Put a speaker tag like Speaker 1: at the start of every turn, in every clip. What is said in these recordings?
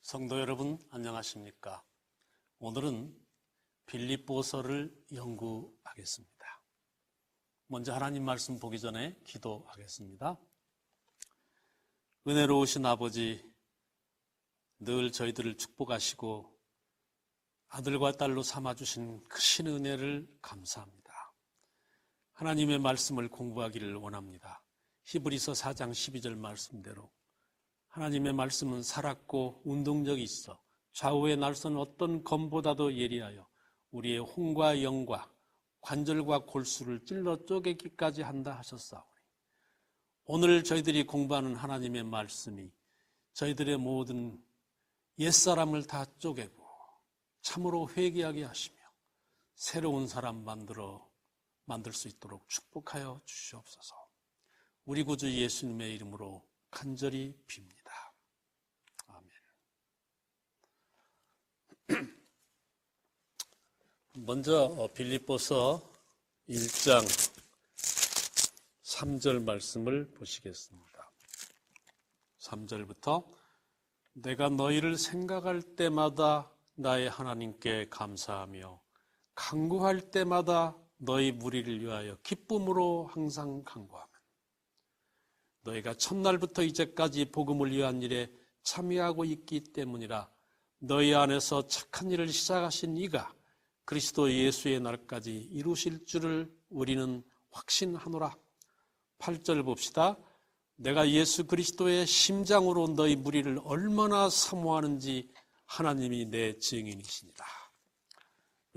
Speaker 1: 성도 여러분 안녕하십니까? 오늘은 빌립보서를 연구하겠습니다. 먼저 하나님 말씀 보기 전에 기도하겠습니다. 은혜로우신 아버지, 늘 저희들을 축복하시고 아들과 딸로 삼아주신 크신 은혜를 감사합니다. 하나님의 말씀을 공부하기를 원합니다. 히브리서 4장 12절 말씀대로 하나님의 말씀은 살았고 운동력이 있어 좌우에 날선 어떤 검보다도 예리하여 우리의 혼과 영과 관절과 골수를 찔러 쪼개기까지 한다 하셨사오니, 오늘 저희들이 공부하는 하나님의 말씀이 저희들의 모든 옛사람을 다 쪼개고 참으로 회개하게 하시며 새로운 사람 만들 수 있도록 축복하여 주시옵소서. 우리 구주 예수님의 이름으로 간절히 빕니다. 아멘. 먼저 빌립보서 1장 3절 말씀을 보시겠습니다. 3절부터 내가 너희를 생각할 때마다 나의 하나님께 감사하며 간구할 때마다 너희 무리를 위하여 기쁨으로 항상 간구하며 너희가 첫날부터 이제까지 복음을 위한 일에 참여하고 있기 때문이라. 너희 안에서 착한 일을 시작하신 이가 그리스도 예수의 날까지 이루실 줄을 우리는 확신하노라. 8절 봅시다. 내가 예수 그리스도의 심장으로 너희 무리를 얼마나 사모하는지 하나님이 내 증인이시니라.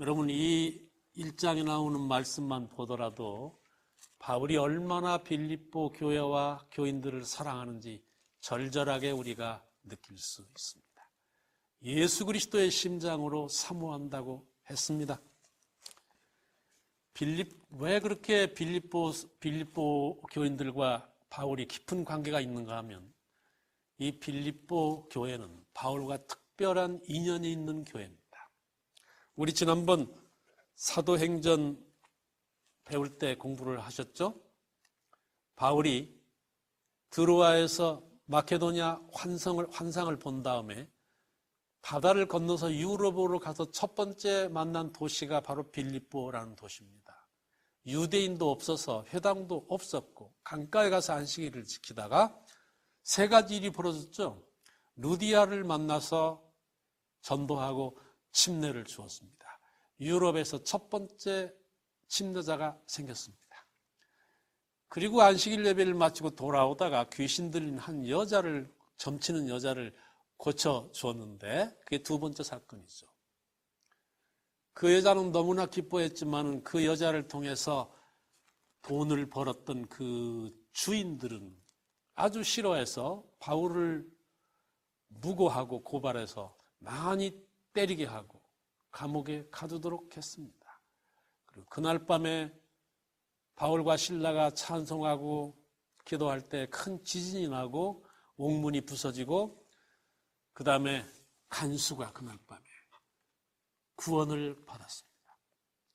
Speaker 1: 여러분, 이 1장에 나오는 말씀만 보더라도 바울이 얼마나 빌립보 교회와 교인들을 사랑하는지 절절하게 우리가 느낄 수 있습니다. 예수 그리스도의 심장으로 사모한다고 했습니다. 왜 그렇게 빌립보 교인들과 바울이 깊은 관계가 있는가 하면, 이 빌립보 교회는 바울과 특별한 인연이 있는 교회입니다. 우리 지난번 사도행전 배울 때 공부를 하셨죠? 바울이 드로아에서 마케도냐 환상을 본 다음에 바다를 건너서 유럽으로 가서 첫 번째 만난 도시가 바로 빌립보라는 도시입니다. 유대인도 없어서 회당도 없었고 강가에 가서 안식일을 지키다가 세 가지 일이 벌어졌죠. 루디아를 만나서 전도하고 침례를 주었습니다. 유럽에서 첫 번째 침례자가 생겼습니다. 그리고 안식일 예배를 마치고 돌아오다가 귀신 들린 한 여자를, 점치는 여자를 고쳐 주었는데, 그게 두 번째 사건이죠. 그 여자는 너무나 기뻐했지만 그 여자를 통해서 돈을 벌었던 그 주인들은 아주 싫어해서 바울을 무고하고 고발해서 많이 때리게 하고 감옥에 가두도록 했습니다. 그리고 그날 밤에 바울과 실라가 찬송하고 기도할 때 큰 지진이 나고 옥문이 부서지고, 그 다음에 간수가 그날 밤에 구원을 받았습니다.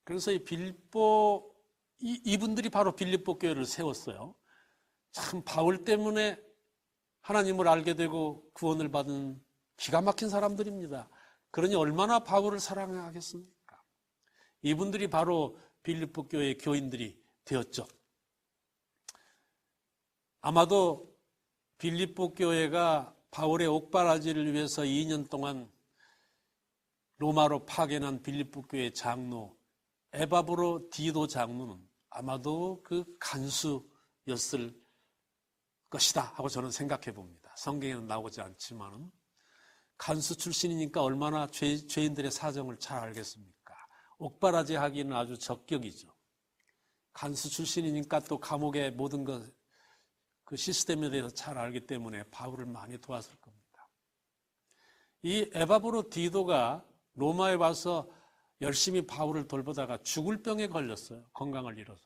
Speaker 1: 그래서 이분들이 바로 빌립보 교회를 세웠어요. 참 바울 때문에 하나님을 알게 되고 구원을 받은 기가 막힌 사람들입니다. 그러니 얼마나 바울을 사랑하겠습니까? 이분들이 바로 빌립보 교회의 교인들이 되었죠. 아마도 빌립보 교회가 바울의 옥바라지를 위해서 2년 동안 로마로 파견한 빌립보 교회 장로 에바브로 디도 장로는 아마도 그 간수였을 것이다 하고 저는 생각해 봅니다. 성경에는 나오지 않지만 간수 출신이니까 얼마나 죄인들의 사정을 잘 알겠습니까? 옥바라지 하기는 아주 적격이죠. 간수 출신이니까 또 감옥의 모든 그 시스템에 대해서 잘 알기 때문에 바울을 많이 도왔을 겁니다. 이 에바브로 디도가 로마에 와서 열심히 바울을 돌보다가 죽을 병에 걸렸어요. 건강을 잃어서.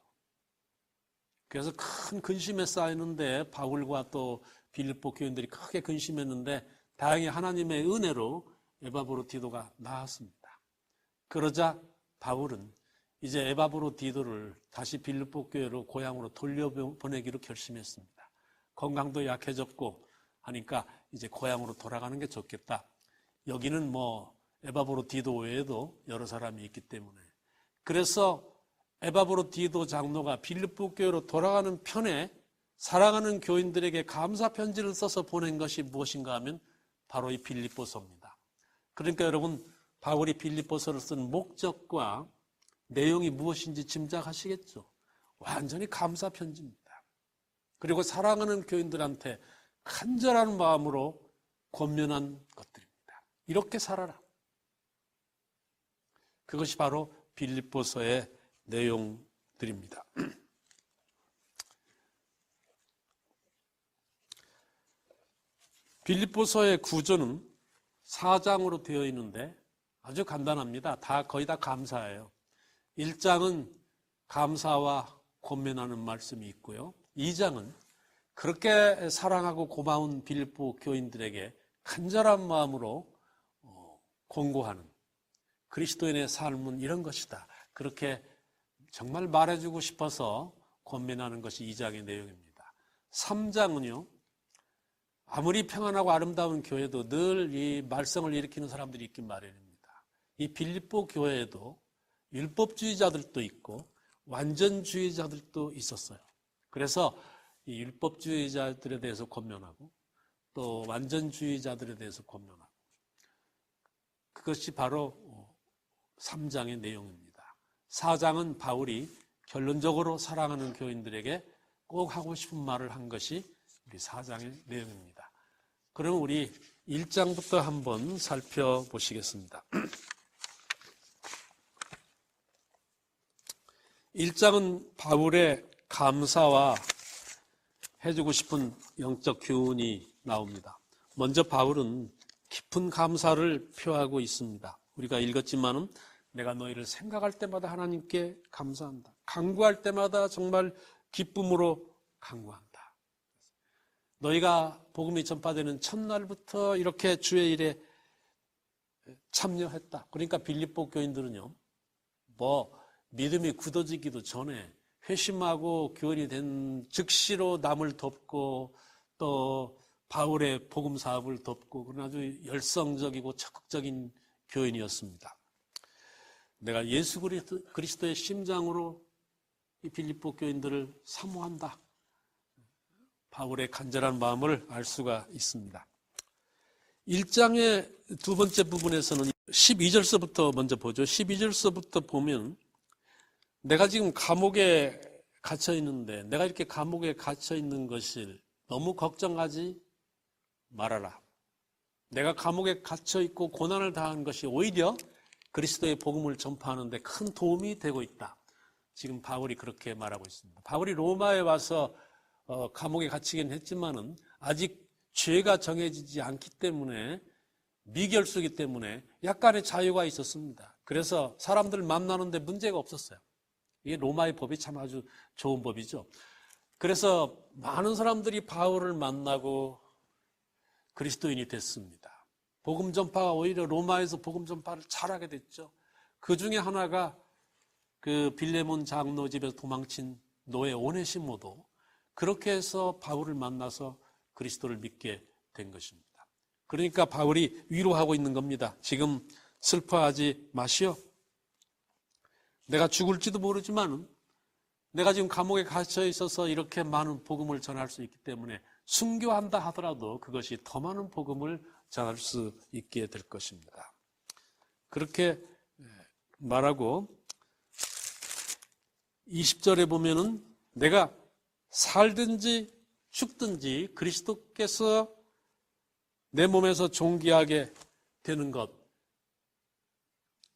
Speaker 1: 그래서 큰 근심에 쌓이는데 바울과 또 빌립보 교인들이 크게 근심했는데 다행히 하나님의 은혜로 에바브로 디도가 나았습니다. 그러자 바울은 이제 에바브로 디도를 다시 빌립보 교회로 고향으로 돌려보내기로 결심했습니다. 건강도 약해졌고 하니까 이제 고향으로 돌아가는 게 좋겠다. 여기는 뭐 에바브로 디도 외에도 여러 사람이 있기 때문에. 그래서 에바브로 디도 장로가 빌립보 교회로 돌아가는 편에 사랑하는 교인들에게 감사 편지를 써서 보낸 것이 무엇인가 하면 바로 이 빌립보서입니다. 그러니까 여러분, 바울이 빌립보서를 쓴 목적과 내용이 무엇인지 짐작하시겠죠? 완전히 감사 편지입니다. 그리고 사랑하는 교인들한테 간절한 마음으로 권면한 것들입니다. 이렇게 살아라. 그것이 바로 빌립보서의 내용들입니다. 빌립보서의 구조는 4장으로 되어 있는데 아주 간단합니다. 거의 다 감사예요. 1장은 감사와 권면하는 말씀이 있고요. 2장은 그렇게 사랑하고 고마운 빌립보 교인들에게 간절한 마음으로 권고하는 그리스도인의 삶은 이런 것이다. 그렇게 정말 말해주고 싶어서 권면하는 것이 2장의 내용입니다. 3장은요. 아무리 평안하고 아름다운 교회도 늘 이 말썽을 일으키는 사람들이 있긴 마련입니다. 이 빌립보 교회에도 율법주의자들도 있고 완전주의자들도 있었어요. 그래서 이 율법주의자들에 대해서 권면하고 또 완전주의자들에 대해서 권면하고, 그것이 바로 3장의 내용입니다. 4장은 바울이 결론적으로 사랑하는 교인들에게 꼭 하고 싶은 말을 한 것이 우리 4장의 내용입니다. 그럼 우리 1장부터 한번 살펴보시겠습니다. 1장은 바울의 감사와 해주고 싶은 영적 교훈이 나옵니다. 먼저 바울은 깊은 감사를 표하고 있습니다. 우리가 읽었지만은 내가 너희를 생각할 때마다 하나님께 감사한다. 간구할 때마다 정말 기쁨으로 간구한다. 너희가 복음이 전파되는 첫날부터 이렇게 주의 일에 참여했다. 그러니까 빌립보 교인들은요, 믿음이 굳어지기도 전에 회심하고 교인이 된 즉시로 남을 돕고 또 바울의 복음 사업을 돕고 그런 아주 열성적이고 적극적인 교인이었습니다. 내가 예수 그리스도의 심장으로 이 빌립보 교인들을 사모한다. 바울의 간절한 마음을 알 수가 있습니다. 1장의 두 번째 부분에서는 12절서부터 먼저 보죠. 12절서부터 보면 내가 지금 감옥에 갇혀 있는데 내가 이렇게 감옥에 갇혀 있는 것을 너무 걱정하지 말아라. 내가 감옥에 갇혀 있고 고난을 당한 것이 오히려 그리스도의 복음을 전파하는 데 큰 도움이 되고 있다. 지금 바울이 그렇게 말하고 있습니다. 바울이 로마에 와서 감옥에 갇히긴 했지만은 아직 죄가 정해지지 않기 때문에 미결수이기 때문에 약간의 자유가 있었습니다. 그래서 사람들 만나는데 문제가 없었어요. 이게 로마의 법이 참 아주 좋은 법이죠. 그래서 많은 사람들이 바울을 만나고 그리스도인이 됐습니다. 복음 전파가 오히려 로마에서 복음 전파를 잘하게 됐죠. 그 중에 하나가 그 빌레몬 장로 집에서 도망친 노예 오네시모도 그렇게 해서 바울을 만나서 그리스도를 믿게 된 것입니다. 그러니까 바울이 위로하고 있는 겁니다. 지금 슬퍼하지 마시오. 내가 죽을지도 모르지만 내가 지금 감옥에 갇혀 있어서 이렇게 많은 복음을 전할 수 있기 때문에 순교한다 하더라도 그것이 더 많은 복음을 전할 수 있게 될 것입니다. 그렇게 말하고 20절에 보면은 내가 살든지 죽든지 그리스도께서 내 몸에서 존귀하게 되는 것,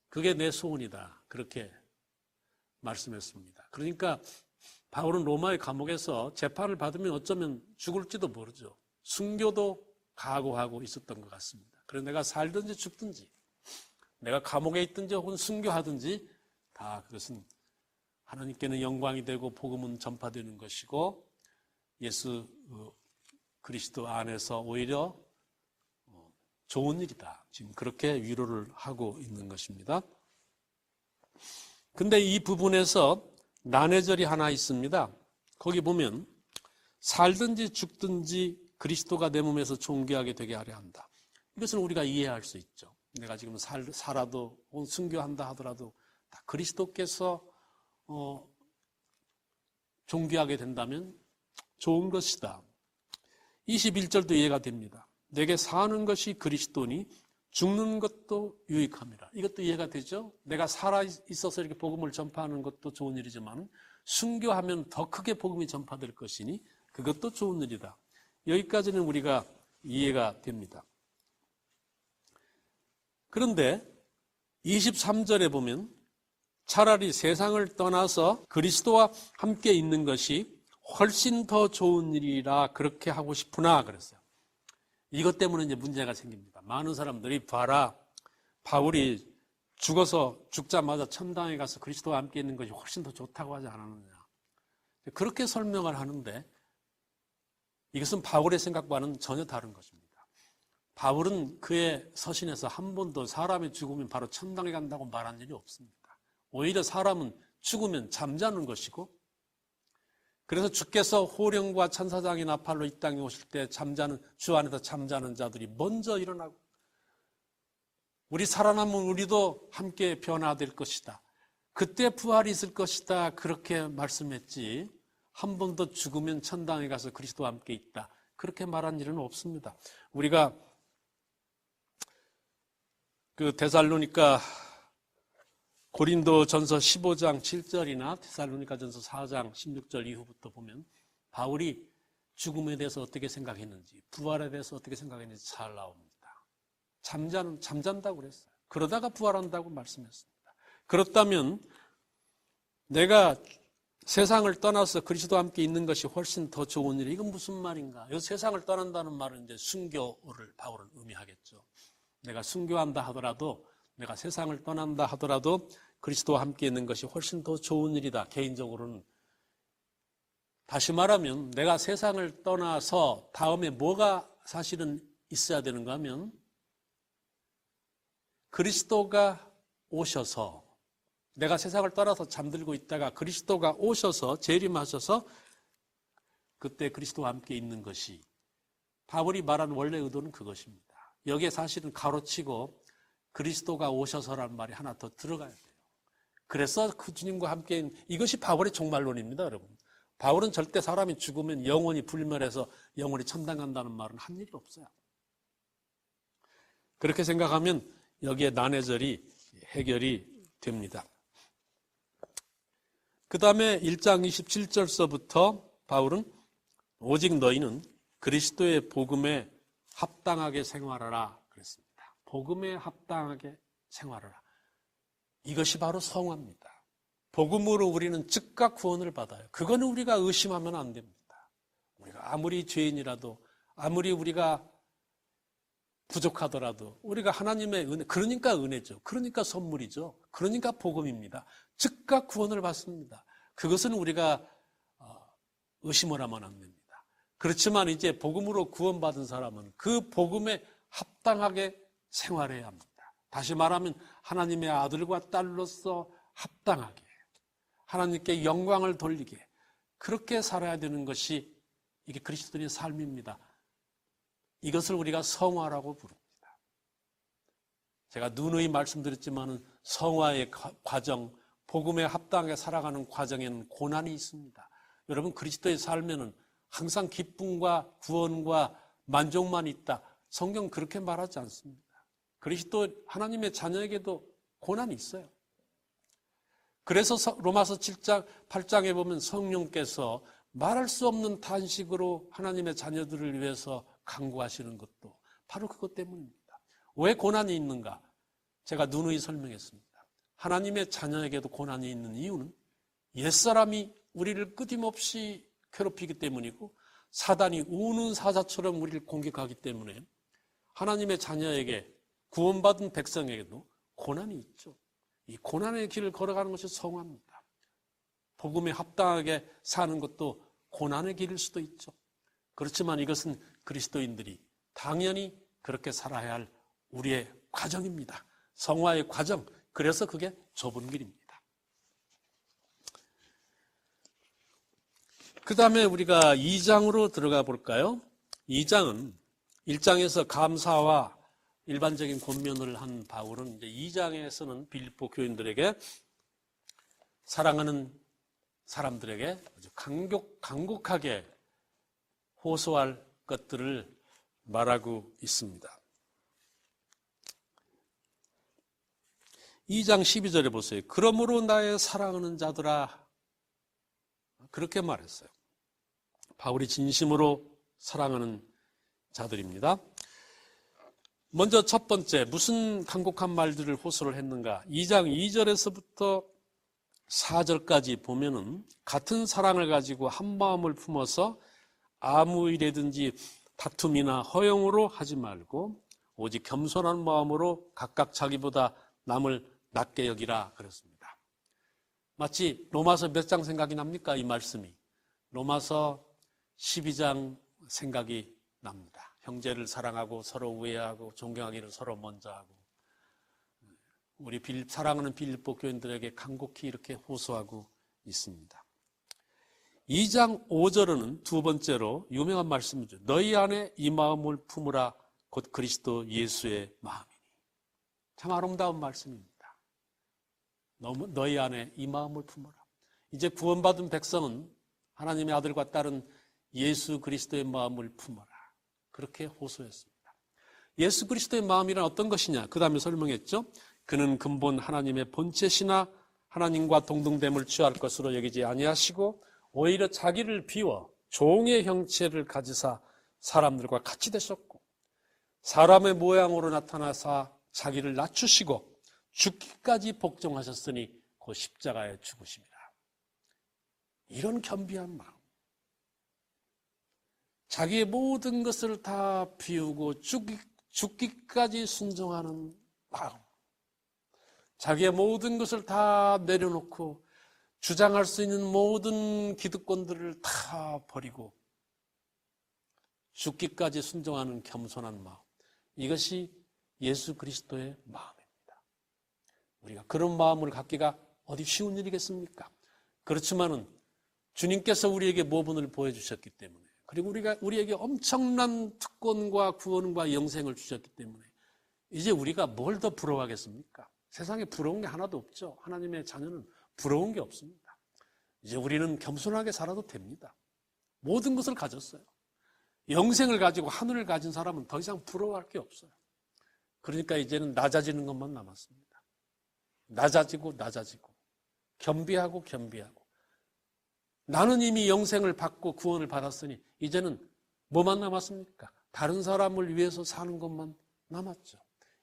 Speaker 1: 그게 내 소원이다. 그렇게 말씀했습니다. 그러니까 바울은 로마의 감옥에서 재판을 받으면 어쩌면 죽을지도 모르죠. 순교도 각오하고 있었던 것 같습니다. 그래서 내가 살든지 죽든지 내가 감옥에 있든지 혹은 순교하든지 다 그것은 하나님께는 영광이 되고 복음은 전파되는 것이고 예수 그리스도 안에서 오히려 좋은 일이다. 지금 그렇게 위로를 하고 있는 것입니다. 근데 이 부분에서 난해절이 하나 있습니다. 거기 보면 살든지 죽든지 그리스도가 내 몸에서 존귀하게 되게 하려 한다. 이것은 우리가 이해할 수 있죠. 내가 지금 살아도 순교한다 하더라도 다 그리스도께서 존귀하게 된다면 좋은 것이다. 21절도 이해가 됩니다. 내게 사는 것이 그리스도니 죽는 것도 유익함이라. 이것도 이해가 되죠? 내가 살아있어서 이렇게 복음을 전파하는 것도 좋은 일이지만 순교하면 더 크게 복음이 전파될 것이니 그것도 좋은 일이다. 여기까지는 우리가 이해가 됩니다. 그런데 23절에 보면 차라리 세상을 떠나서 그리스도와 함께 있는 것이 훨씬 더 좋은 일이라 그렇게 하고 싶으나 그랬어요. 이것 때문에 이제 문제가 생깁니다. 많은 사람들이 봐라, 바울이 죽어서 죽자마자 천당에 가서 그리스도와 함께 있는 것이 훨씬 더 좋다고 하지 않았느냐. 그렇게 설명을 하는데 이것은 바울의 생각과는 전혀 다른 것입니다. 바울은 그의 서신에서 한 번도 사람이 죽으면 바로 천당에 간다고 말한 일이 없습니다. 오히려 사람은 죽으면 잠자는 것이고, 그래서 주께서 호령과 천사장이 나팔로 이 땅에 오실 때 주 안에서 잠자는 자들이 먼저 일어나고, 우리 살아남은 우리도 함께 변화될 것이다. 그때 부활이 있을 것이다. 그렇게 말씀했지, 한 번도 죽으면 천당에 가서 그리스도와 함께 있다. 그렇게 말한 일은 없습니다. 우리가 데살로니가 고린도전서 15장 7절이나 데살로니가전서 4장 16절 이후부터 보면 바울이 죽음에 대해서 어떻게 생각했는지, 부활에 대해서 어떻게 생각했는지 잘 나옵니다. 잠잔다고 그랬어요. 그러다가 부활한다고 말씀했습니다. 그렇다면 내가 세상을 떠나서 그리스도와 함께 있는 것이 훨씬 더 좋은 일이, 이건 무슨 말인가? 이 세상을 떠난다는 말은 이제 순교를 바울은 의미하겠죠. 내가 순교한다 하더라도, 내가 세상을 떠난다 하더라도 그리스도와 함께 있는 것이 훨씬 더 좋은 일이다. 개인적으로는. 다시 말하면 내가 세상을 떠나서 다음에 뭐가 사실은 있어야 되는가 하면 그리스도가 오셔서, 내가 세상을 떠나서 잠들고 있다가 그리스도가 오셔서 재림하셔서 그때 그리스도와 함께 있는 것이, 바울이 말한 원래 의도는 그것입니다. 여기에 사실은 가로치고 그리스도가 오셔서라는 말이 하나 더 들어가야 돼요. 그래서 그 주님과 함께 있는, 이것이 바울의 종말론입니다, 여러분. 바울은 절대 사람이 죽으면 영혼이 불멸해서 영혼이 천당 간다는 말은 한 일이 없어요. 그렇게 생각하면 여기에 난해절이 해결이 됩니다. 그 다음에 1장 27절서부터 바울은 오직 너희는 그리스도의 복음에 합당하게 생활하라 그랬습니다. 복음에 합당하게 생활하라. 이것이 바로 성화입니다. 복음으로 우리는 즉각 구원을 받아요. 그거는 우리가 의심하면 안 됩니다. 우리가 아무리 죄인이라도, 아무리 우리가 부족하더라도 우리가 하나님의 은혜, 그러니까 은혜죠. 그러니까 선물이죠. 그러니까 복음입니다. 즉각 구원을 받습니다. 그것은 우리가 의심을 하면 안 됩니다. 그렇지만 이제 복음으로 구원받은 사람은 그 복음에 합당하게 생활해야 합니다. 다시 말하면 하나님의 아들과 딸로서 합당하게, 하나님께 영광을 돌리게, 그렇게 살아야 되는 것이 이게 그리스도인의 삶입니다. 이것을 우리가 성화라고 부릅니다. 제가 누누이 말씀드렸지만 성화의 과정, 복음에 합당하게 살아가는 과정에는 고난이 있습니다. 여러분, 그리스도의 삶에는 항상 기쁨과 구원과 만족만 있다. 성경 그렇게 말하지 않습니다. 그리스도 하나님의 자녀에게도 고난이 있어요. 그래서 로마서 7장, 8장에 보면 성령께서 말할 수 없는 탄식으로 하나님의 자녀들을 위해서 간구하시는 것도 바로 그것 때문입니다. 왜 고난이 있는가? 제가 누누이 설명했습니다. 하나님의 자녀에게도 고난이 있는 이유는 옛사람이 우리를 끊임없이 괴롭히기 때문이고, 사단이 우는 사자처럼 우리를 공격하기 때문에 하나님의 자녀에게, 구원받은 백성에게도 고난이 있죠. 이 고난의 길을 걸어가는 것이 성화입니다. 복음에 합당하게 사는 것도 고난의 길일 수도 있죠. 그렇지만 이것은 그리스도인들이 당연히 그렇게 살아야 할 우리의 과정입니다. 성화의 과정. 그래서 그게 좁은 길입니다. 그 다음에 우리가 2장으로 들어가 볼까요? 2장은 1장에서 감사와 일반적인 권면을 한 바울은 이제 2장에서는 빌립보 교인들에게 사랑하는 사람들에게 아주 간곡하게 호소할 것들을 말하고 있습니다. 2장 12절에 보세요. 그러므로 나의 사랑하는 자들아, 그렇게 말했어요. 바울이 진심으로 사랑하는 자들입니다. 먼저 첫 번째, 무슨 간곡한 말들을 호소를 했는가? 2장 2절에서부터 4절까지 보면은 같은 사랑을 가지고 한 마음을 품어서 아무 일이든지 다툼이나 허용으로 하지 말고 오직 겸손한 마음으로 각각 자기보다 남을 낮게 여기라 그랬습니다. 마치 로마서 몇 장 생각이 납니까? 이 말씀이. 로마서 12장 생각이 납니다. 형제를 사랑하고 서로 우애하고 존경하기를 서로 먼저 하고, 우리 사랑하는 빌립보 교인들에게 간곡히 이렇게 호소하고 있습니다. 2장 5절은 두 번째로 유명한 말씀이죠. 너희 안에 이 마음을 품으라 곧 그리스도 예수의 마음이니. 참 아름다운 말씀입니다. 너희 안에 이 마음을 품어라. 이제 구원받은 백성은 하나님의 아들과 딸은 예수 그리스도의 마음을 품어라. 그렇게 호소했습니다. 예수 그리스도의 마음이란 어떤 것이냐? 그 다음에 설명했죠. 그는 근본 하나님의 본체시나 하나님과 동등됨을 취할 것으로 여기지 아니하시고 오히려 자기를 비워 종의 형체를 가지사 사람들과 같이 되셨고 사람의 모양으로 나타나사 자기를 낮추시고 죽기까지 복종하셨으니 그 십자가에 죽으심이라. 이런 겸비한 마음, 자기의 모든 것을 다 비우고 죽기까지 순종하는 마음, 자기의 모든 것을 다 내려놓고 주장할 수 있는 모든 기득권들을 다 버리고 죽기까지 순종하는 겸손한 마음, 이것이 예수 그리스도의 마음입니다. 우리가 그런 마음을 갖기가 어디 쉬운 일이겠습니까? 그렇지만은 주님께서 우리에게 모분을 보여주셨기 때문에, 그리고 우리에게 엄청난 특권과 구원과 영생을 주셨기 때문에 이제 우리가 뭘 더 부러워하겠습니까? 세상에 부러운 게 하나도 없죠. 하나님의 자녀는 부러운 게 없습니다. 이제 우리는 겸손하게 살아도 됩니다. 모든 것을 가졌어요. 영생을 가지고 하늘을 가진 사람은 더 이상 부러워할 게 없어요. 그러니까 이제는 낮아지는 것만 남았습니다. 낮아지고 겸비하고 나는 이미 영생을 받고 구원을 받았으니 이제는 뭐만 남았습니까? 다른 사람을 위해서 사는 것만 남았죠.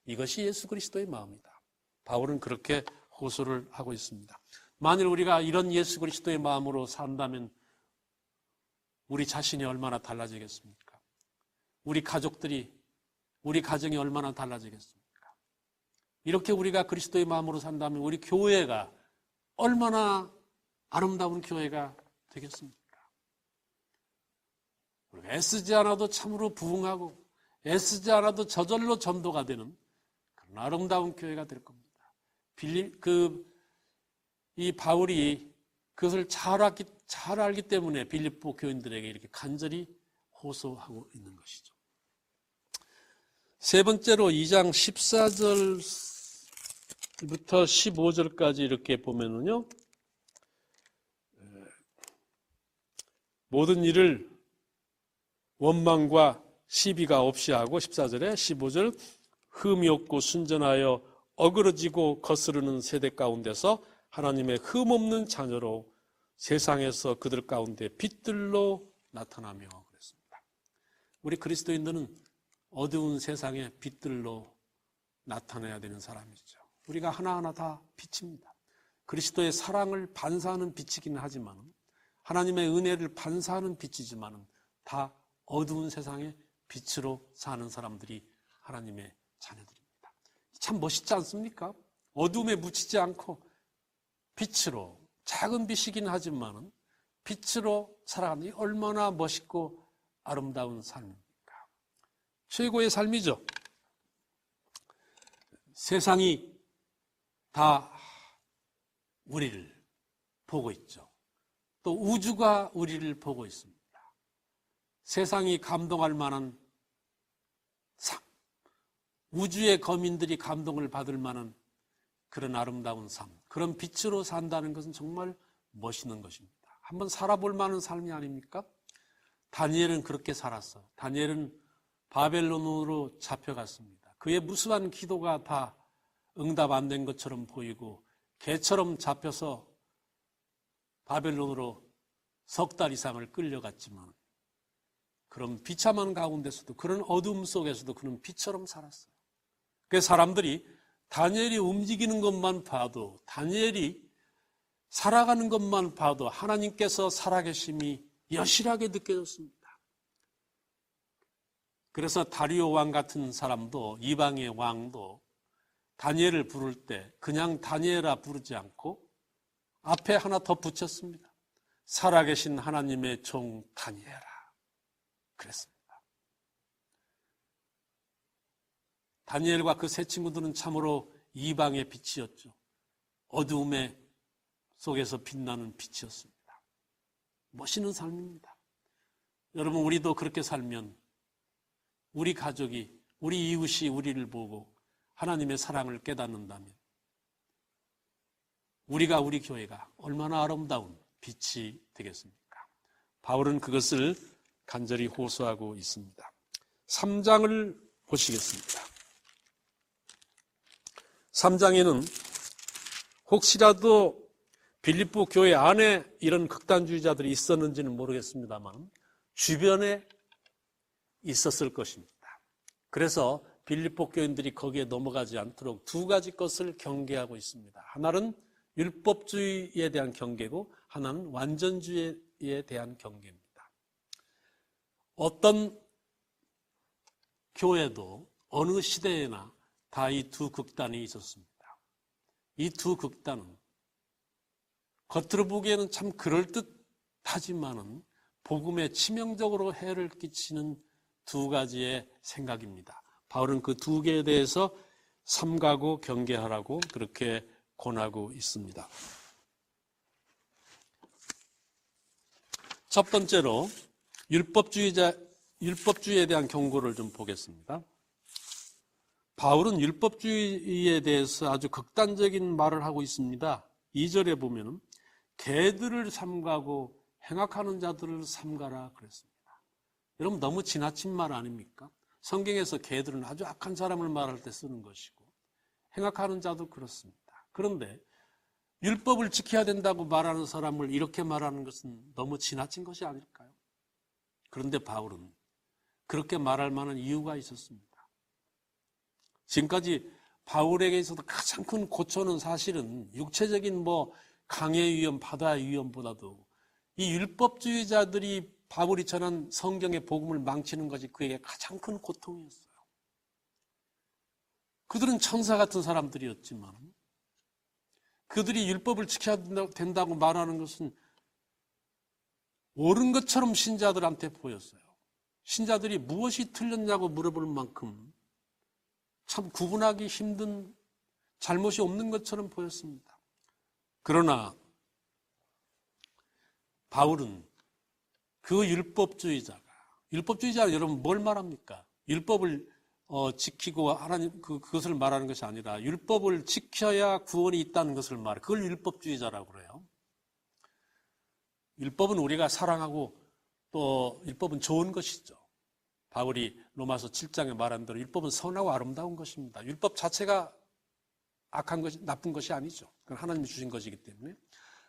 Speaker 1: 이것이 예수 그리스도의 마음이다. 바울은 그렇게 호소를 하고 있습니다. 만일 우리가 이런 예수 그리스도의 마음으로 산다면 우리 자신이 얼마나 달라지겠습니까? 우리 가정이 얼마나 달라지겠습니까? 이렇게 우리가 그리스도의 마음으로 산다면 우리 교회가 얼마나 아름다운 교회가 되겠습니까? 우리가 애쓰지 않아도 참으로 부흥하고 애쓰지 않아도 저절로 전도가 되는 그런 아름다운 교회가 될 겁니다. 이 바울이 그것을 잘 알기 때문에 빌립보 교인들에게 이렇게 간절히 호소하고 있는 것이죠. 세 번째로 2장 14절부터 15절까지 이렇게 보면은요, 모든 일을 원망과 시비가 없이 하고 14절에 15절 흠이 없고 순전하여 어그러지고 거스르는 세대 가운데서 하나님의 흠없는 자녀로 세상에서 그들 가운데 빛들로 나타나며 그랬습니다. 우리 그리스도인들은 어두운 세상의 빛들로 나타나야 되는 사람이죠. 우리가 하나하나 다 빛입니다. 그리스도의 사랑을 반사하는 빛이긴 하지만, 하나님의 은혜를 반사하는 빛이지만 다 어두운 세상의 빛으로 사는 사람들이 하나님의 자녀들입니다. 참 멋있지 않습니까? 어둠에 묻히지 않고 빛으로, 작은 빛이긴 하지만 빛으로 살아가는 게 얼마나 멋있고 아름다운 삶입니까? 최고의 삶이죠. 세상이 다 우리를 보고 있죠. 또 우주가 우리를 보고 있습니다. 세상이 감동할 만한 삶, 우주의 거민들이 감동을 받을 만한 그런 아름다운 삶, 그런 빛으로 산다는 것은 정말 멋있는 것입니다. 한번 살아볼 만한 삶이 아닙니까? 다니엘은 그렇게 살았어요. 다니엘은 바벨론으로 잡혀갔습니다. 그의 무수한 기도가 다 응답 안 된 것처럼 보이고 개처럼 잡혀서 바벨론으로 석 달 이상을 끌려갔지만 그런 비참한 가운데서도, 그런 어둠 속에서도 그는 빛처럼 살았어요. 그래서 사람들이 다니엘이 움직이는 것만 봐도, 다니엘이 살아가는 것만 봐도 하나님께서 살아계심이 여실하게 느껴졌습니다. 그래서 다리오 왕 같은 사람도, 이방의 왕도 다니엘을 부를 때 그냥 다니엘아 부르지 않고 앞에 하나 더 붙였습니다. 살아계신 하나님의 종 다니엘아. 그랬습니다. 다니엘과 그 세 친구들은 참으로 이방의 빛이었죠. 어두움의 속에서 빛나는 빛이었습니다. 멋있는 삶입니다. 여러분, 우리도 그렇게 살면 우리 가족이, 우리 이웃이 우리를 보고 하나님의 사랑을 깨닫는다면 우리가, 우리 교회가 얼마나 아름다운 빛이 되겠습니까? 바울은 그것을 간절히 호소하고 있습니다. 3장을 보시겠습니다. 3장에는 혹시라도 빌립보 교회 안에 이런 극단주의자들이 있었는지는 모르겠습니다만 주변에 있었을 것입니다. 그래서 빌립보 교인들이 거기에 넘어가지 않도록 두 가지 것을 경계하고 있습니다. 하나는 율법주의에 대한 경계고 하나는 완전주의에 대한 경계입니다. 어떤 교회도 어느 시대에나 다 이 두 극단이 있었습니다. 이 두 극단은 겉으로 보기에는 참 그럴듯하지만은 복음에 치명적으로 해를 끼치는 두 가지의 생각입니다. 바울은 그 두 개에 대해서 삼가고 경계하라고 그렇게 권하고 있습니다. 첫 번째로 율법주의에 대한 경고를 좀 보겠습니다. 바울은 율법주의에 대해서 아주 극단적인 말을 하고 있습니다. 2절에 보면은 개들을 삼가고 행악하는 자들을 삼가라 그랬습니다. 여러분, 너무 지나친 말 아닙니까? 성경에서 개들은 아주 악한 사람을 말할 때 쓰는 것이고 행악하는 자도 그렇습니다. 그런데 율법을 지켜야 된다고 말하는 사람을 이렇게 말하는 것은 너무 지나친 것이 아닐까요? 그런데 바울은 그렇게 말할 만한 이유가 있었습니다. 지금까지 바울에게 있어서 가장 큰 고초는 사실은 육체적인 강의 위험, 바다의 위험보다도 이 율법주의자들이 바울이 전한 성경의 복음을 망치는 것이 그에게 가장 큰 고통이었어요. 그들은 천사 같은 사람들이었지만 그들이 율법을 지켜야 된다고 말하는 것은 옳은 것처럼 신자들한테 보였어요. 신자들이 무엇이 틀렸냐고 물어볼 만큼 참 구분하기 힘든, 잘못이 없는 것처럼 보였습니다. 그러나 바울은 그 율법주의자가 여러분 뭘 말합니까? 율법을 지키고 하나님 그것을 말하는 것이 아니라 율법을 지켜야 구원이 있다는 것을 말해요. 그걸 율법주의자라고 그래요. 율법은 우리가 사랑하고 또 율법은 좋은 것이죠. 바울이 로마서 7장에 말한 대로 율법은 선하고 아름다운 것입니다. 율법 자체가 악한 것이, 나쁜 것이 아니죠. 그건 하나님이 주신 것이기 때문에.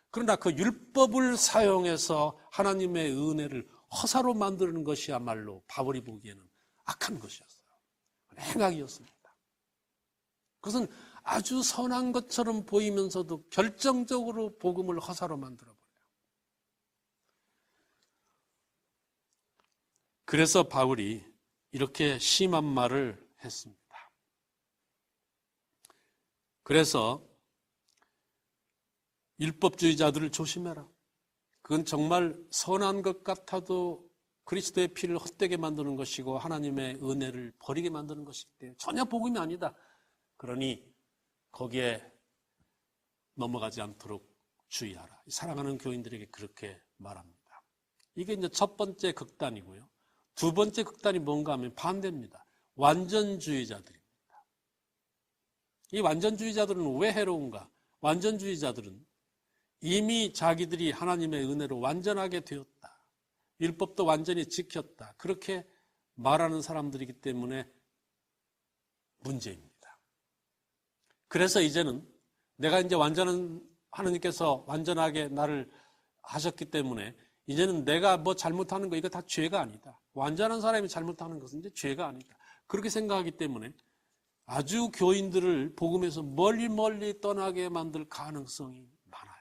Speaker 1: 그러나 그 율법을 사용해서 하나님의 은혜를 허사로 만드는 것이야말로 바울이 보기에는 악한 것이었어요. 행악이었습니다. 그것은 아주 선한 것처럼 보이면서도 결정적으로 복음을 허사로 만들어버려요. 그래서 바울이 이렇게 심한 말을 했습니다. 그래서 율법주의자들을 조심해라. 그건 정말 선한 것 같아도 그리스도의 피를 헛되게 만드는 것이고 하나님의 은혜를 버리게 만드는 것이기 때문에 전혀 복음이 아니다. 그러니 거기에 넘어가지 않도록 주의하라. 사랑하는 교인들에게 그렇게 말합니다. 이게 이제 첫 번째 극단이고요. 두 번째 극단이 뭔가 하면 반대입니다. 완전주의자들입니다. 이 완전주의자들은 왜 해로운가? 완전주의자들은 이미 자기들이 하나님의 은혜로 완전하게 되었다. 율법도 완전히 지켰다. 그렇게 말하는 사람들이기 때문에 문제입니다. 그래서 이제는 내가 이제 하나님께서 완전하게 나를 하셨기 때문에 이제는 내가 뭐 잘못하는 거 이거 다 죄가 아니다. 완전한 사람이 잘못하는 것은 이제 죄가 아니다. 그렇게 생각하기 때문에 아주 교인들을 복음에서 멀리 떠나게 만들 가능성이 많아요.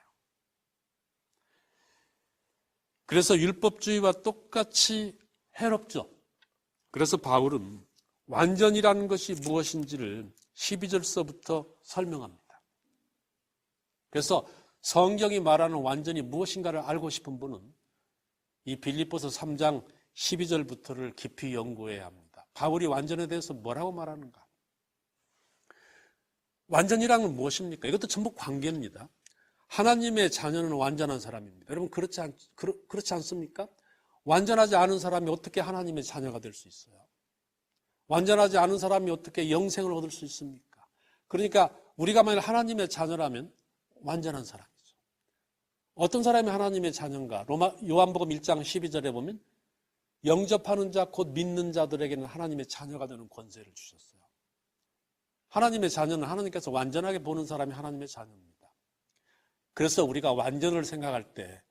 Speaker 1: 그래서 율법주의와 똑같이 해롭죠. 그래서 바울은 완전이라는 것이 무엇인지를 12절서부터 설명합니다. 그래서 성경이 말하는 완전이 무엇인가를 알고 싶은 분은 이 빌립보서 3장 12절부터를 깊이 연구해야 합니다. 바울이 완전에 대해서 뭐라고 말하는가? 완전이란 건 무엇입니까? 이것도 전부 관계입니다. 하나님의 자녀는 완전한 사람입니다. 여러분 그렇지 않습니까? 완전하지 않은 사람이 어떻게 하나님의 자녀가 될 수 있어요? 완전하지 않은 사람이 어떻게 영생을 얻을 수 있습니까? 그러니까 우리가 만약 하나님의 자녀라면 완전한 사람이죠. 어떤 사람이 하나님의 자녀인가? 요한복음 1장 12절에 보면 영접하는 자 곧 믿는 자들에게는 하나님의 자녀가 되는 권세를 주셨어요. 하나님의 자녀는 하나님께서 완전하게 보는 사람이 하나님의 자녀입니다. 그래서 우리가 완전을 생각할 때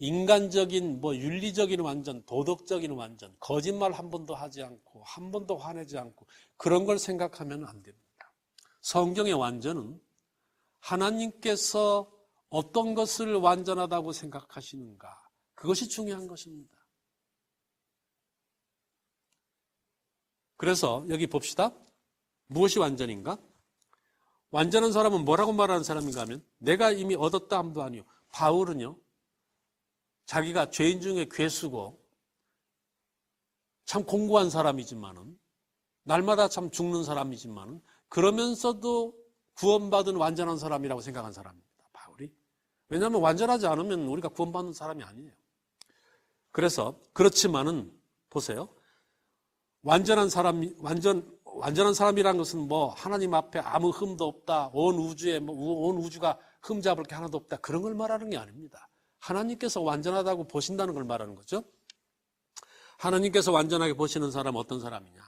Speaker 1: 인간적인 윤리적인 완전, 도덕적인 완전, 거짓말 한 번도 하지 않고 한 번도 화내지 않고 그런 걸 생각하면 안 됩니다. 성경의 완전은 하나님께서 어떤 것을 완전하다고 생각하시는가, 그것이 중요한 것입니다. 그래서 여기 봅시다. 무엇이 완전인가? 완전한 사람은 뭐라고 말하는 사람인가 하면 내가 이미 얻었다 함도 아니요. 바울은요, 자기가 죄인 중에 괴수고 참 공고한 사람이지만은 날마다 참 죽는 사람이지만은 그러면서도 구원받은 완전한 사람이라고 생각한 사람입니다. 바울이. 왜냐하면 완전하지 않으면 우리가 구원받는 사람이 아니에요. 그래서 그렇지만은 보세요. 완전한 사람이라는 것은 하나님 앞에 아무 흠도 없다. 온 우주가 흠 잡을 게 하나도 없다. 그런 걸 말하는 게 아닙니다. 하나님께서 완전하다고 보신다는 걸 말하는 거죠. 하나님께서 완전하게 보시는 사람은 어떤 사람이냐?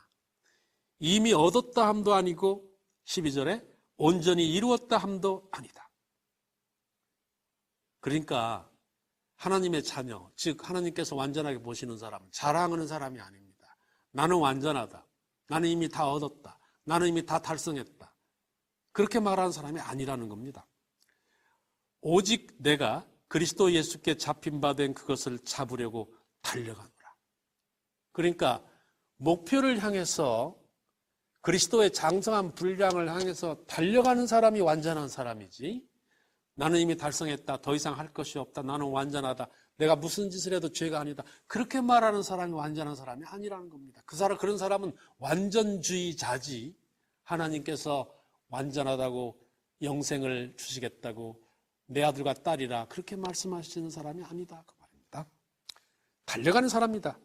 Speaker 1: 이미 얻었다 함도 아니고 12절에 온전히 이루었다 함도 아니다. 그러니까 하나님의 자녀, 즉 하나님께서 완전하게 보시는 사람은 자랑하는 사람이 아닙니다. 나는 완전하다. 나는 이미 다 얻었다. 나는 이미 다 달성했다. 그렇게 말하는 사람이 아니라는 겁니다. 오직 내가 그리스도 예수께 잡힌 바 된 그것을 잡으려고 달려가노라. 그러니까 목표를 향해서 그리스도의 장성한 분량을 향해서 달려가는 사람이 완전한 사람이지, 나는 이미 달성했다. 더 이상 할 것이 없다. 나는 완전하다. 내가 무슨 짓을 해도 죄가 아니다. 그렇게 말하는 사람이 완전한 사람이 아니라는 겁니다. 그런 사람은 완전주의자지, 하나님께서 완전하다고 영생을 주시겠다고 내 아들과 딸이라 그렇게 말씀하시는 사람이 아니다 그 말입니다. 달려가는 사람이다.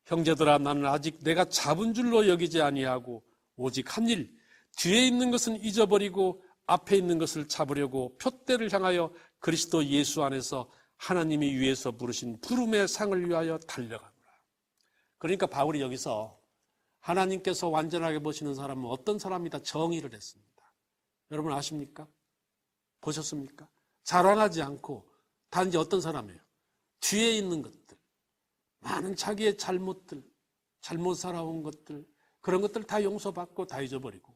Speaker 1: 형제들아, 나는 아직 내가 잡은 줄로 여기지 아니하고 오직 한 일, 뒤에 있는 것은 잊어버리고 앞에 있는 것을 잡으려고 표대를 향하여 그리스도 예수 안에서 하나님이 위에서 부르신 부름의 상을 위하여 달려가노라. 그러니까 바울이 여기서 하나님께서 완전하게 보시는 사람은 어떤 사람이다 정의를 했습니다. 여러분 아십니까? 보셨습니까? 자랑하지 않고 단지 어떤 사람이에요? 뒤에 있는 것들, 많은 자기의 잘못들, 잘못 살아온 것들, 그런 것들 다 용서받고 다 잊어버리고,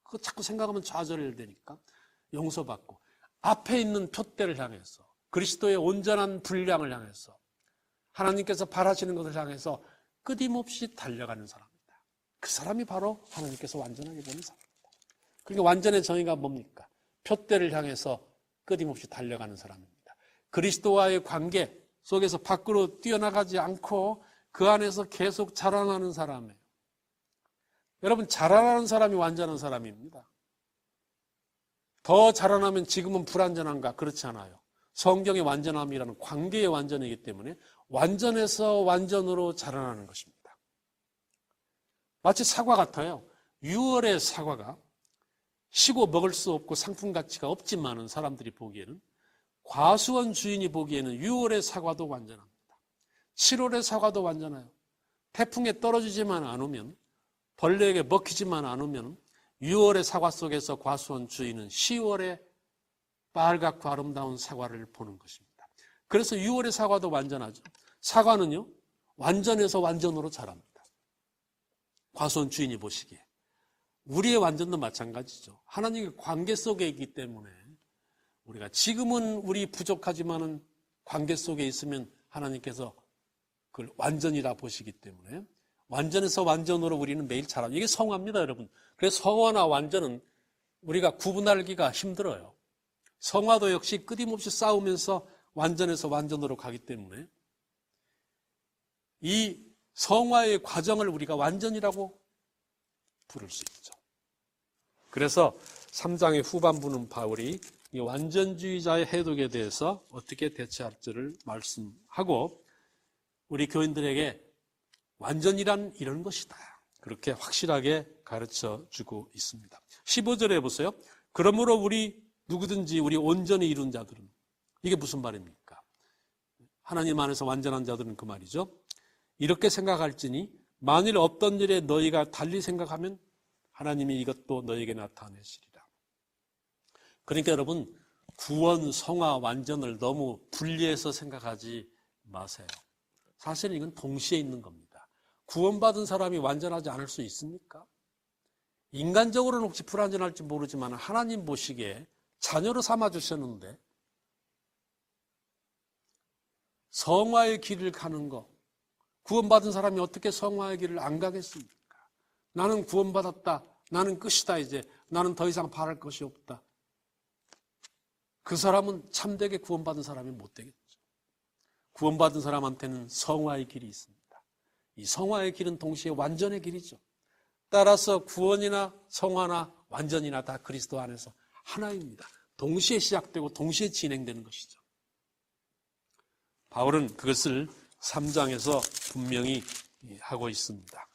Speaker 1: 그거 자꾸 생각하면 좌절되니까 용서받고, 앞에 있는 표대를 향해서 그리스도의 온전한 분량을 향해서 하나님께서 바라시는 것을 향해서 끊임없이 달려가는 사람입니다. 그 사람이 바로 하나님께서 완전하게 보는 사람입니다. 그러니까 완전의 정의가 뭡니까? 표대를 향해서 끊임없이 달려가는 사람입니다. 그리스도와의 관계 속에서 밖으로 뛰어나가지 않고 그 안에서 계속 자라나는 사람이에요. 여러분, 자라나는 사람이 완전한 사람입니다. 더 자라나면 지금은 불완전한가? 그렇지 않아요. 성경의 완전함이라는 관계의 완전이기 때문에 완전에서 완전으로 자라나는 것입니다. 마치 사과 같아요. 6월의 사과가 시고 먹을 수 없고 상품 가치가 없지만은 사람들이 보기에는, 과수원 주인이 보기에는 6월의 사과도 완전합니다. 7월의 사과도 완전해요. 태풍에 떨어지지만 않으면, 벌레에게 먹히지만 않으면 6월의 사과 속에서 과수원 주인은 10월의 빨갛고 아름다운 사과를 보는 것입니다. 그래서 6월의 사과도 완전하죠. 사과는요, 완전해서 완전으로 자랍니다. 과수원 주인이 보시기에. 우리의 완전도 마찬가지죠. 하나님의 관계 속에 있기 때문에 우리가 지금은 우리 부족하지만은 관계 속에 있으면 하나님께서 그걸 완전이라 보시기 때문에 완전에서 완전으로 우리는 매일 자랍니다. 이게 성화입니다, 여러분. 그래서 성화나 완전은 우리가 구분하기가 힘들어요. 성화도 역시 끊임없이 싸우면서 완전에서 완전으로 가기 때문에 이 성화의 과정을 우리가 완전이라고 부를 수 있죠. 그래서 3장의 후반부는 바울이 이 완전주의자의 해독에 대해서 어떻게 대처할지를 말씀하고 우리 교인들에게 완전이란 이런 것이다, 그렇게 확실하게 가르쳐 주고 있습니다. 15절에 보세요. 그러므로 우리 누구든지 우리 온전히 이룬 자들은, 이게 무슨 말입니까? 하나님 안에서 완전한 자들은 그 말이죠. 이렇게 생각할지니 만일 없던 일에 너희가 달리 생각하면 하나님이 이것도 너희에게 나타내시리라. 그러니까 여러분, 구원, 성화, 완전을 너무 분리해서 생각하지 마세요. 사실은 이건 동시에 있는 겁니다. 구원받은 사람이 완전하지 않을 수 있습니까? 인간적으로는 혹시 불완전할지 모르지만 하나님 보시기에 자녀로 삼아주셨는데 성화의 길을 가는 거, 구원받은 사람이 어떻게 성화의 길을 안 가겠습니까? 나는 구원받았다, 나는 끝이다, 이제 나는 더 이상 바랄 것이 없다. 그 사람은 참되게 구원받은 사람이 못 되겠죠. 구원받은 사람한테는 성화의 길이 있습니다. 이 성화의 길은 동시에 완전의 길이죠. 따라서 구원이나 성화나 완전이나 다 그리스도 안에서 하나입니다. 동시에 시작되고 동시에 진행되는 것이죠. 바울은 그것을 3장에서 분명히 하고 있습니다.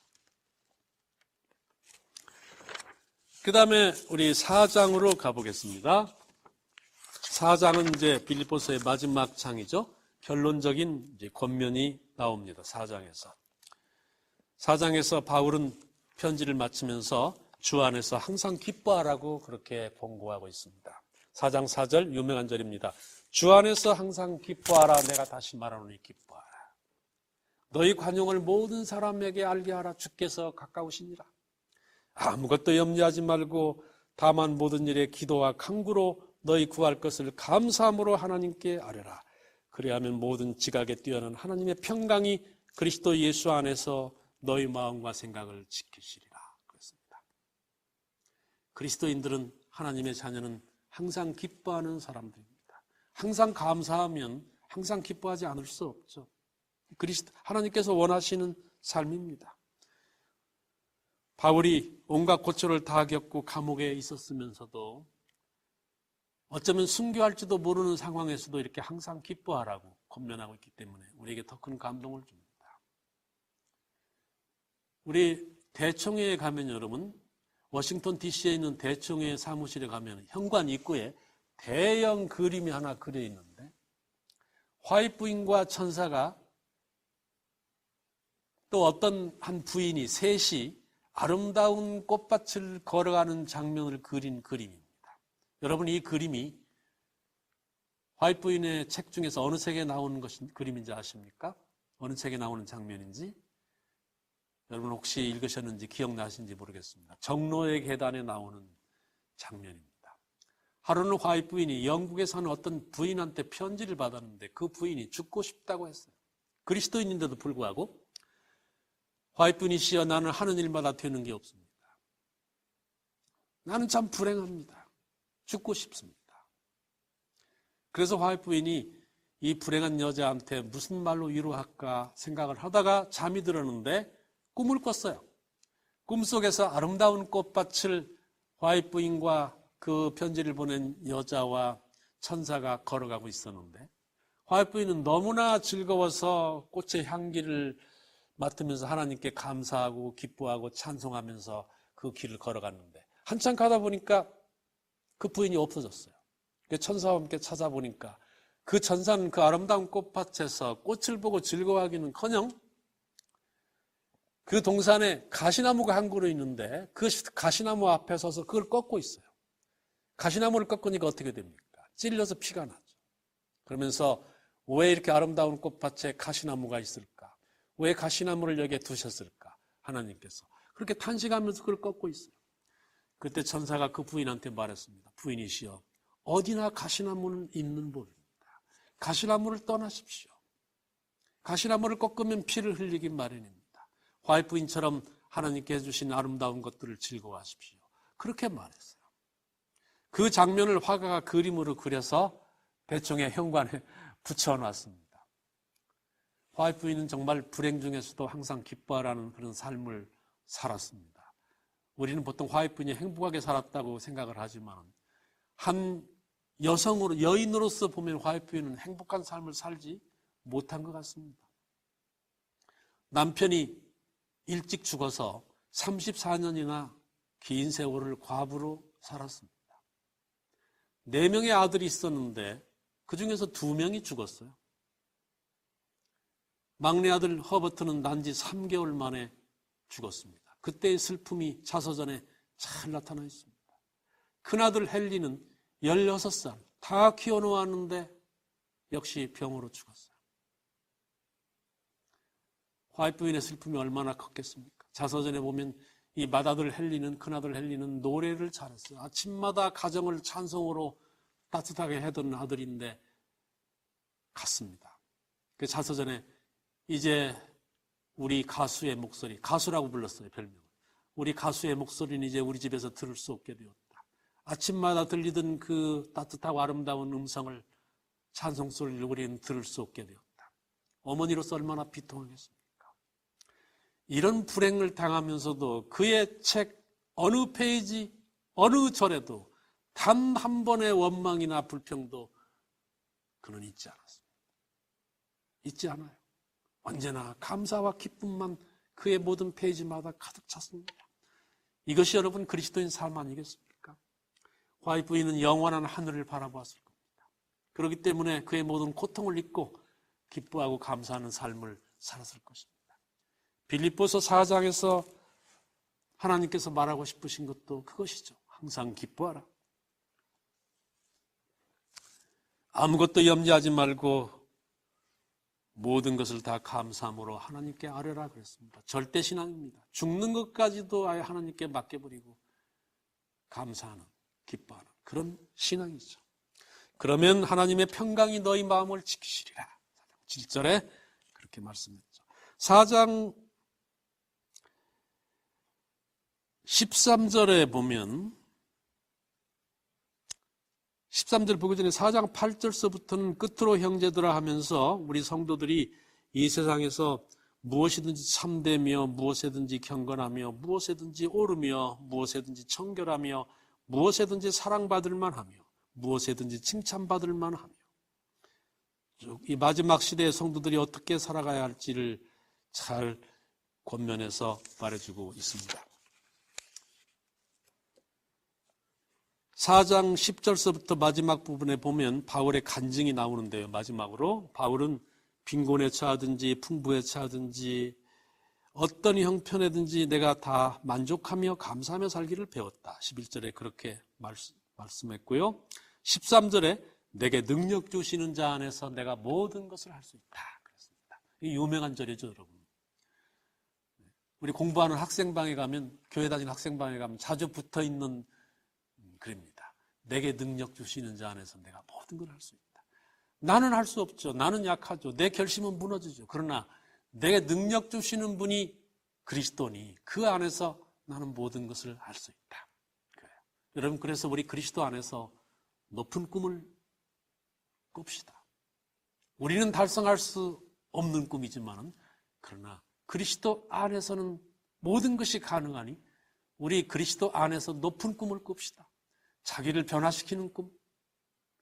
Speaker 1: 그 다음에 우리 4장으로 가보겠습니다. 4장은 이제 빌립보서의 마지막 장이죠. 결론적인 이제 권면이 나옵니다. 4장에서. 4장에서 바울은 편지를 마치면서 주 안에서 항상 기뻐하라고 그렇게 권고하고 있습니다. 4장 4절 유명한 절입니다. 주 안에서 항상 기뻐하라. 내가 다시 말하노니 기뻐하라. 너희 관용을 모든 사람에게 알게 하라. 주께서 가까우시니라. 아무것도 염려하지 말고 다만 모든 일에 기도와 간구로 너희 구할 것을 감사함으로 하나님께 아뢰라. 그리하면 모든 지각에 뛰어난 하나님의 평강이 그리스도 예수 안에서 너희 마음과 생각을 지키시리라. 그렇습니다. 그리스도인들은, 하나님의 자녀는 항상 기뻐하는 사람들입니다. 항상 감사하면 항상 기뻐하지 않을 수 없죠. 하나님께서 원하시는 삶입니다. 바울이 온갖 고초를 다 겪고 감옥에 있었으면서도 어쩌면 순교할지도 모르는 상황에서도 이렇게 항상 기뻐하라고 권면하고 있기 때문에 우리에게 더 큰 감동을 줍니다. 우리 대총회에 가면 여러분, 워싱턴 DC에 있는 대총회 사무실에 가면 현관 입구에 대형 그림이 하나 그려 있는데 화이트 부인과 천사가 또 어떤 한 부인이 셋이 아름다운 꽃밭을 걸어가는 장면을 그린 그림입니다. 여러분, 이 그림이 화이트 부인의 책 중에서 어느 책에 나오는 그림인지 아십니까? 어느 책에 나오는 장면인지? 여러분 혹시 읽으셨는지 기억나시는지 모르겠습니다. 정로의 계단에 나오는 장면입니다. 하루는 화이트 부인이 영국에 사는 어떤 부인한테 편지를 받았는데 그 부인이 죽고 싶다고 했어요. 그리스도인인데도 불구하고 화이트 부인이시여, 나는 하는 일마다 되는 게 없습니다. 나는 참 불행합니다. 죽고 싶습니다. 그래서 화이트 부인이 이 불행한 여자한테 무슨 말로 위로할까 생각을 하다가 잠이 들었는데 꿈을 꿨어요. 꿈속에서 아름다운 꽃밭을 화이트 부인과 그 편지를 보낸 여자와 천사가 걸어가고 있었는데 화이트 부인은 너무나 즐거워서 꽃의 향기를 맡으면서 하나님께 감사하고 기뻐하고 찬송하면서 그 길을 걸어갔는데 한참 가다 보니까 그 부인이 없어졌어요. 천사와 함께 찾아보니까 그 천사는 그 아름다운 꽃밭에서 꽃을 보고 즐거워하기는커녕 그 동산에 가시나무가 한 그루 있는데 그 가시나무 앞에 서서 그걸 꺾고 있어요. 가시나무를 꺾으니까 어떻게 됩니까? 찔려서 피가 나죠. 그러면서 왜 이렇게 아름다운 꽃밭에 가시나무가 있을까? 왜 가시나무를 여기에 두셨을까? 하나님께서 그렇게 탄식하면서 그걸 꺾고 있어요. 그때 천사가 그 부인한테 말했습니다. 부인이시여, 어디나 가시나무는 있는 법입니다. 가시나무를 떠나십시오. 가시나무를 꺾으면 피를 흘리기 마련입니다. 와이프인처럼 하나님께 해주신 아름다운 것들을 즐거워하십시오. 그렇게 말했어요. 그 장면을 화가가 그림으로 그려서 대청의 현관에 붙여놨습니다. 와이프인은 정말 불행 중에서도 항상 기뻐하라는 그런 삶을 살았습니다. 우리는 보통 와이프인이 행복하게 살았다고 생각을 하지만 한 여성으로, 여인으로서 보면 와이프인은 행복한 삶을 살지 못한 것 같습니다. 남편이 일찍 죽어서 34년이나 긴 세월을 과부로 살았습니다. 4명의 아들이 있었는데 그 중에서 2명이 죽었어요. 막내 아들 허버트는 난지 3개월 만에 죽었습니다. 그때의 슬픔이 자서전에 잘 나타나 있습니다. 큰아들 헨리는 16살 다 키워놓았는데 역시 병으로 죽었어요. 와이프인의 슬픔이 얼마나 컸겠습니까? 자서전에 보면 이 맏아들 헨리는, 큰아들 헨리는 노래를 잘했어요. 아침마다 가정을 찬송으로 따뜻하게 하던 아들인데 갔습니다. 그 자서전에 이제 우리 가수의 목소리, 가수라고 불렀어요, 별명을. 우리 가수의 목소리는 이제 우리 집에서 들을 수 없게 되었다. 아침마다 들리던 그 따뜻하고 아름다운 음성을, 찬송소리를 우리는 들을 수 없게 되었다. 어머니로서 얼마나 비통하겠습니까? 이런 불행을 당하면서도 그의 책 어느 페이지, 어느 절에도 단 한 번의 원망이나 불평도 그는 잊지 않았습니다. 잊지 않아요. 언제나 감사와 기쁨만 그의 모든 페이지마다 가득 찼습니다. 이것이 여러분 그리스도인 삶 아니겠습니까? 와이프인은 영원한 하늘을 바라보았을 겁니다. 그렇기 때문에 그의 모든 고통을 잊고 기뻐하고 감사하는 삶을 살았을 것입니다. 빌립보서 4장에서 하나님께서 말하고 싶으신 것도 그것이죠. 항상 기뻐하라. 아무것도 염려하지 말고 모든 것을 다 감사함으로 하나님께 아뢰라 그랬습니다. 절대 신앙입니다. 죽는 것까지도 아예 하나님께 맡겨버리고 감사하는, 기뻐하는 그런 신앙이죠. 그러면 하나님의 평강이 너희 마음을 지키시리라. 7절에 그렇게 말씀했죠. 4장 13절에 보면 13절 보기 전에 4장 8절서부터는 끝으로 형제들아 하면서 우리 성도들이 이 세상에서 무엇이든지 참되며 무엇에든지 경건하며 무엇에든지 옳으며 무엇에든지 청결하며 무엇에든지 사랑받을 만하며 무엇에든지 칭찬받을 만하며 이 마지막 시대의 성도들이 어떻게 살아가야 할지를 잘 권면해서 말해주고 있습니다. 4장 10절서부터 마지막 부분에 보면 바울의 간증이 나오는데요. 마지막으로 바울은 빈곤에 처하든지 풍부에 처하든지 어떤 형편에든지 내가 다 만족하며 감사하며 살기를 배웠다. 11절에 그렇게 말씀했고요. 13절에 내게 능력 주시는 자 안에서 내가 모든 것을 할 수 있다. 그랬습니다. 이 유명한 절이죠, 여러분. 우리 공부하는 학생방에 가면, 교회 다니는 학생방에 가면 자주 붙어 있는 글입니다. 내게 능력 주시는 자 안에서 내가 모든 걸 할 수 있다. 나는 할 수 없죠. 나는 약하죠. 내 결심은 무너지죠. 그러나 내게 능력 주시는 분이 그리스도니 그 안에서 나는 모든 것을 할 수 있다. 그래요. 여러분, 그래서 우리 그리스도 안에서 높은 꿈을 꿉시다. 우리는 달성할 수 없는 꿈이지만 그러나 그리스도 안에서는 모든 것이 가능하니 우리 그리스도 안에서 높은 꿈을 꿉시다. 자기를 변화시키는 꿈,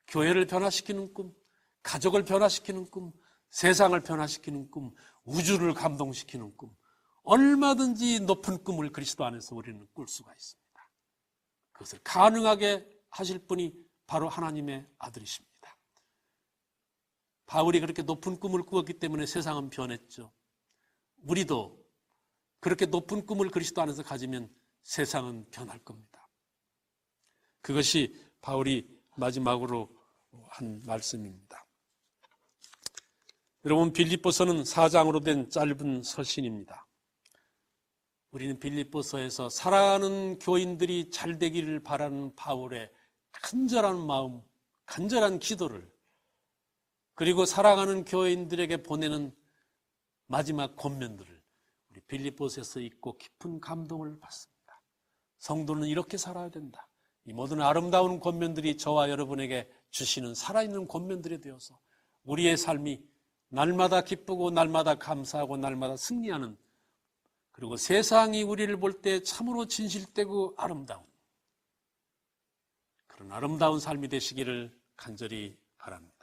Speaker 1: 교회를 변화시키는 꿈, 가족을 변화시키는 꿈, 세상을 변화시키는 꿈, 우주를 감동시키는 꿈, 얼마든지 높은 꿈을 그리스도 안에서 우리는 꿀 수가 있습니다. 그것을 가능하게 하실 분이 바로 하나님의 아들이십니다. 바울이 그렇게 높은 꿈을 꾸었기 때문에 세상은 변했죠. 우리도 그렇게 높은 꿈을 그리스도 안에서 가지면 세상은 변할 겁니다. 그것이 바울이 마지막으로 한 말씀입니다. 여러분, 빌립보서는 4장으로 된 짧은 서신입니다. 우리는 빌립보서에서 살아가는 교인들이 잘 되기를 바라는 바울의 간절한 마음, 간절한 기도를, 그리고 살아가는 교인들에게 보내는 마지막 권면들을 우리 빌립보서에서 읽고 깊은 감동을 받습니다. 성도는 이렇게 살아야 된다. 이 모든 아름다운 권면들이 저와 여러분에게 주시는 살아있는 권면들이 되어서 우리의 삶이 날마다 기쁘고 날마다 감사하고 날마다 승리하는, 그리고 세상이 우리를 볼 때 참으로 진실되고 아름다운 그런 아름다운 삶이 되시기를 간절히 바랍니다.